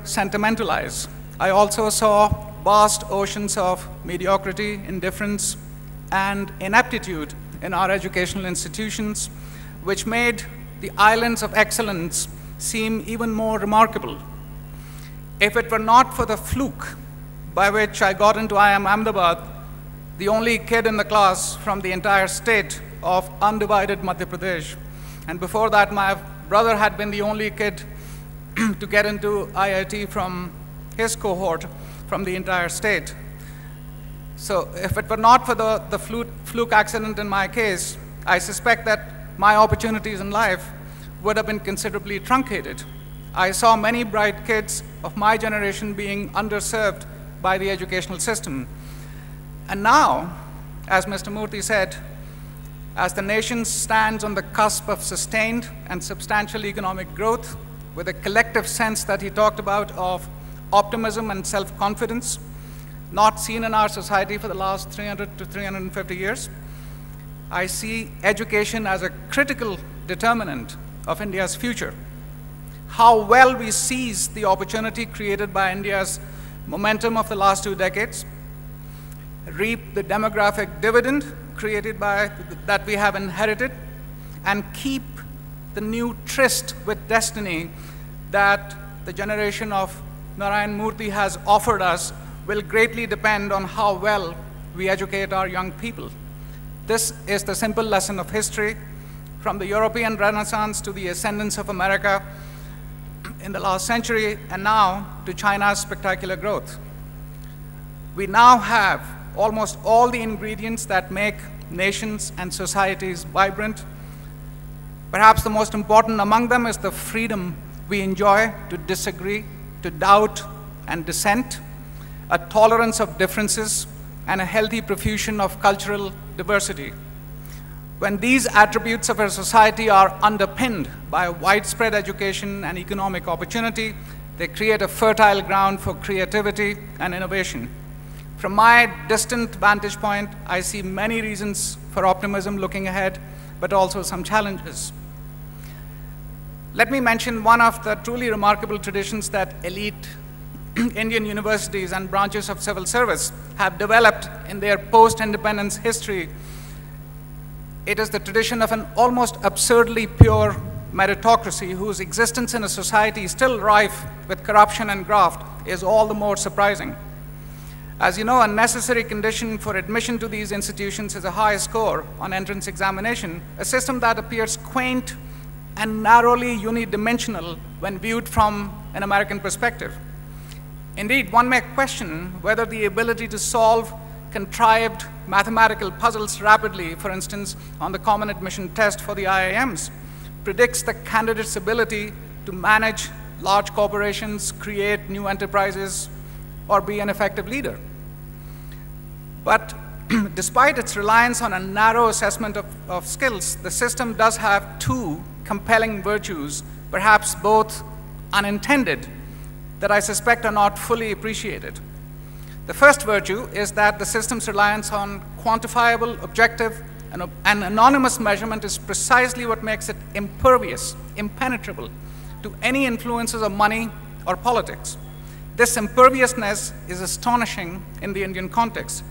sentimentalize. I also saw vast oceans of mediocrity, indifference, and ineptitude in our educational institutions, which made the islands of excellence seem even more remarkable. If it were not for the fluke by which I got into IIM Ahmedabad, the only kid in the class from the entire state of undivided Madhya Pradesh, and before that my brother had been the only kid to get into IIT from his cohort from the entire state. So if it were not for the fluke accident in my case, I suspect that my opportunities in life would have been considerably truncated. I saw many bright kids of my generation being underserved by the educational system. And now, as Mr. Murthy said, as the nation stands on the cusp of sustained and substantial economic growth, with a collective sense that he talked about of optimism and self-confidence, not seen in our society for the last 300 to 350 years, I see education as a critical determinant of India's future. How well we seize the opportunity created by India's momentum of the last 2 decades, reap the demographic dividend created by that we have inherited, and keep the new tryst with destiny that the generation of Narayan Murthy has offered us will greatly depend on how well we educate our young people. This is the simple lesson of history, from the European Renaissance to the ascendance of America in the last century, and now to China's spectacular growth. We now have almost all the ingredients that make nations and societies vibrant. Perhaps the most important among them is the freedom we enjoy to disagree, to doubt and dissent, a tolerance of differences, and a healthy profusion of cultural diversity. When these attributes of our society are underpinned by widespread education and economic opportunity, they create a fertile ground for creativity and innovation. From my distant vantage point, I see many reasons for optimism looking ahead, but also some challenges. Let me mention one of the truly remarkable traditions that elite Indian universities and branches of civil service have developed in their post-independence history. It is the tradition of an almost absurdly pure meritocracy whose existence in a society still rife with corruption and graft is all the more surprising. As you know, a necessary condition for admission to these institutions is a high score on entrance examination, a system that appears quaint and narrowly unidimensional when viewed from an American perspective. Indeed, one may question whether the ability to solve contrived mathematical puzzles rapidly, for instance, on the common admission test for the IIMs, predicts the candidate's ability to manage large corporations, create new enterprises, or be an effective leader. But despite its reliance on a narrow assessment of skills, the system does have 2 compelling virtues, perhaps both unintended, that I suspect are not fully appreciated. The first virtue is that the system's reliance on quantifiable, objective, and anonymous measurement is precisely what makes it impervious, impenetrable to any influences of money or politics. This imperviousness is astonishing in the Indian context.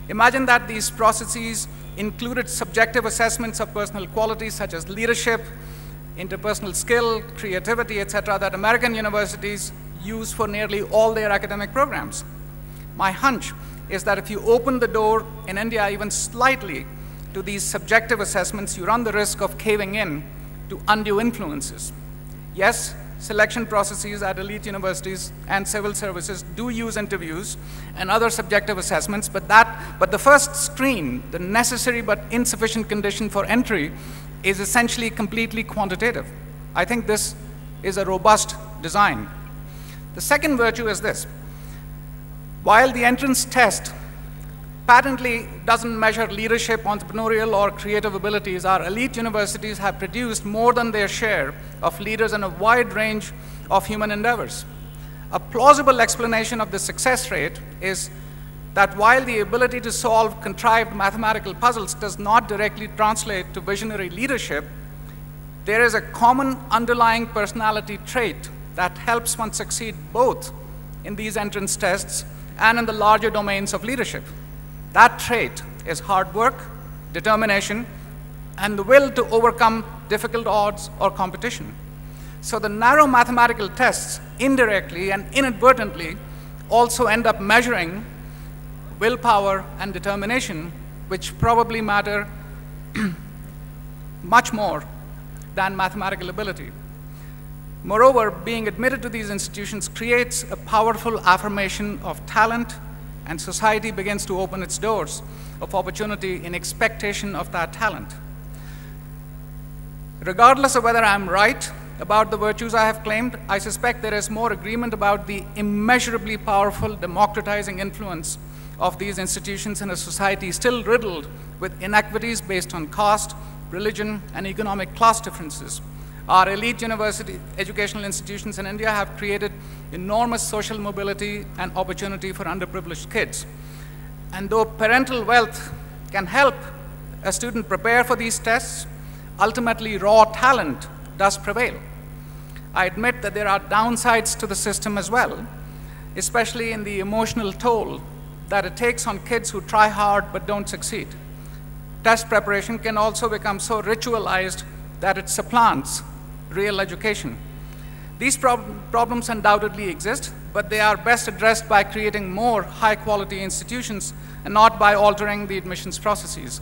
Imagine that these processes included subjective assessments of personal qualities such as leadership, interpersonal skill, creativity, etc., that American universities use for nearly all their academic programs. My hunch is that if you open the door in India even slightly to these subjective assessments, you run the risk of caving in to undue influences. Yes, selection processes at elite universities and civil services do use interviews and other subjective assessments, but the first screen, the necessary but insufficient condition for entry, is essentially completely quantitative. I think this is a robust design. The second virtue is this. While the entrance test patently doesn't measure leadership, entrepreneurial, or creative abilities, our elite universities have produced more than their share of leaders in a wide range of human endeavors. A plausible explanation of the success rate is that while the ability to solve contrived mathematical puzzles does not directly translate to visionary leadership, there is a common underlying personality trait that helps one succeed both in these entrance tests and in the larger domains of leadership. That trait is hard work, determination, and the will to overcome difficult odds or competition. So the narrow mathematical tests indirectly and inadvertently also end up measuring willpower and determination, which probably matter much more than mathematical ability. Moreover, being admitted to these institutions creates a powerful affirmation of talent, and society begins to open its doors of opportunity in expectation of that talent. Regardless of whether I'm right about the virtues I have claimed, I suspect there is more agreement about the immeasurably powerful democratizing influence of these institutions in a society still riddled with inequities based on caste, religion, and economic class differences. Our elite university educational institutions in India have created enormous social mobility and opportunity for underprivileged kids. And though parental wealth can help a student prepare for these tests, ultimately raw talent does prevail. I admit that there are downsides to the system as well, especially in the emotional toll that it takes on kids who try hard but don't succeed. Test preparation can also become so ritualized that it supplants real education. These problems undoubtedly exist, but they are best addressed by creating more high-quality institutions and not by altering the admissions processes.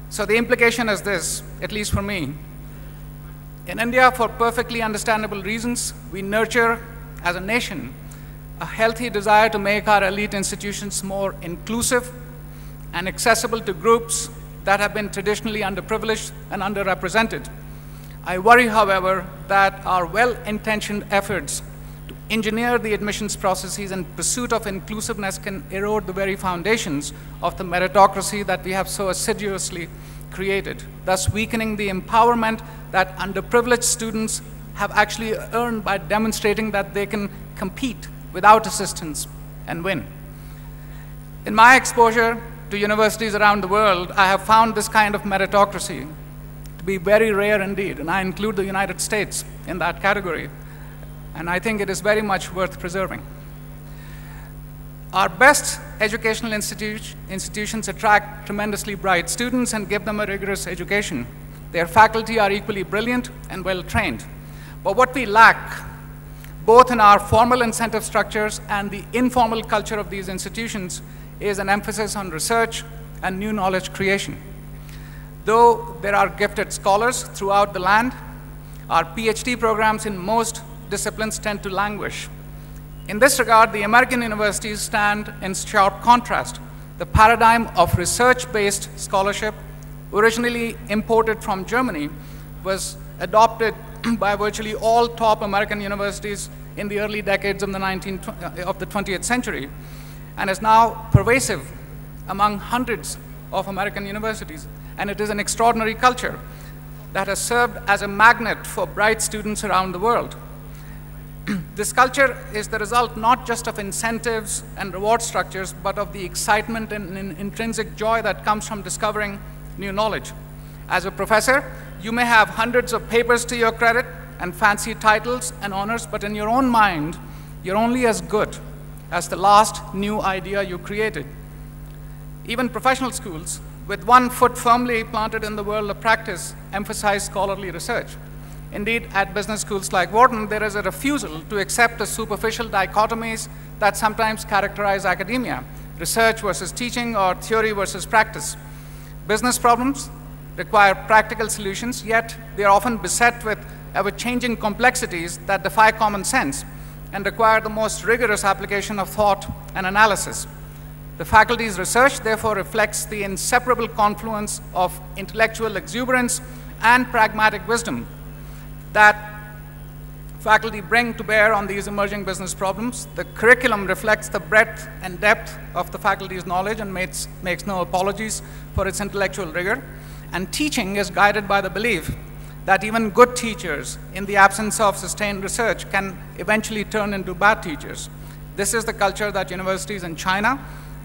So the implication is this, at least for me. In India, for perfectly understandable reasons, we nurture, as a nation, a healthy desire to make our elite institutions more inclusive and accessible to groups that have been traditionally underprivileged and underrepresented. I worry, however, that our well-intentioned efforts to engineer the admissions processes in pursuit of inclusiveness can erode the very foundations of the meritocracy that we have so assiduously created, thus weakening the empowerment that underprivileged students have actually earned by demonstrating that they can compete without assistance and win. In my exposure to universities around the world, I have found this kind of meritocracy to be very rare indeed, and I include the United States in that category, and I think it is very much worth preserving. Our best educational institutions attract tremendously bright students and give them a rigorous education. Their faculty are equally brilliant and well-trained. But what we lack, both in our formal incentive structures and the informal culture of these institutions, is an emphasis on research and new knowledge creation. Though there are gifted scholars throughout the land, our PhD programs in most disciplines tend to languish. In this regard, the American universities stand in sharp contrast. The paradigm of research-based scholarship, originally imported from Germany, was adopted by virtually all top American universities in the early decades of the 20th century, and is now pervasive among hundreds of American universities. And it is an extraordinary culture that has served as a magnet for bright students around the world. This culture is the result not just of incentives and reward structures, but of the excitement and intrinsic joy that comes from discovering new knowledge. As a professor, you may have hundreds of papers to your credit and fancy titles and honors, but in your own mind, you're only as good as the last new idea you created. Even professional schools, with one foot firmly planted in the world of practice, emphasize scholarly research. Indeed, at business schools like Wharton, there is a refusal to accept the superficial dichotomies that sometimes characterize academia: research versus teaching or theory versus practice. Business problems require practical solutions, yet they are often beset with ever-changing complexities that defy common sense and require the most rigorous application of thought and analysis. The faculty's research, therefore, reflects the inseparable confluence of intellectual exuberance and pragmatic wisdom that faculty bring to bear on these emerging business problems. The curriculum reflects the breadth and depth of the faculty's knowledge and makes no apologies for its intellectual rigor. And teaching is guided by the belief that even good teachers, in the absence of sustained research, can eventually turn into bad teachers. This is the culture that universities in China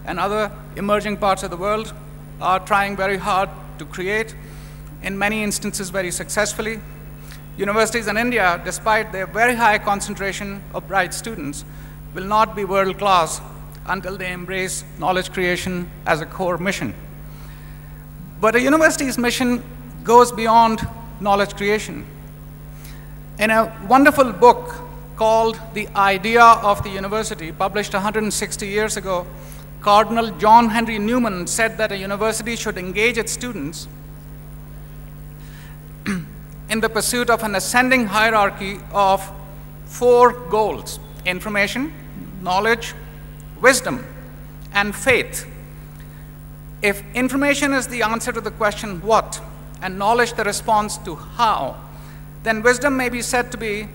and other emerging parts of the world are trying very hard to create, in many instances very successfully. universities in India, despite their very high concentration of bright students, will not be world-class until they embrace knowledge creation as a core mission. But a university's mission goes beyond knowledge creation. In a wonderful book called The Idea of the University, published 160 years ago, Cardinal John Henry Newman said that a university should engage its students in the pursuit of an ascending hierarchy of 4 goals: information, knowledge, wisdom, and faith. If information is the answer to the question what, and knowledge the response to how, then wisdom may be said to be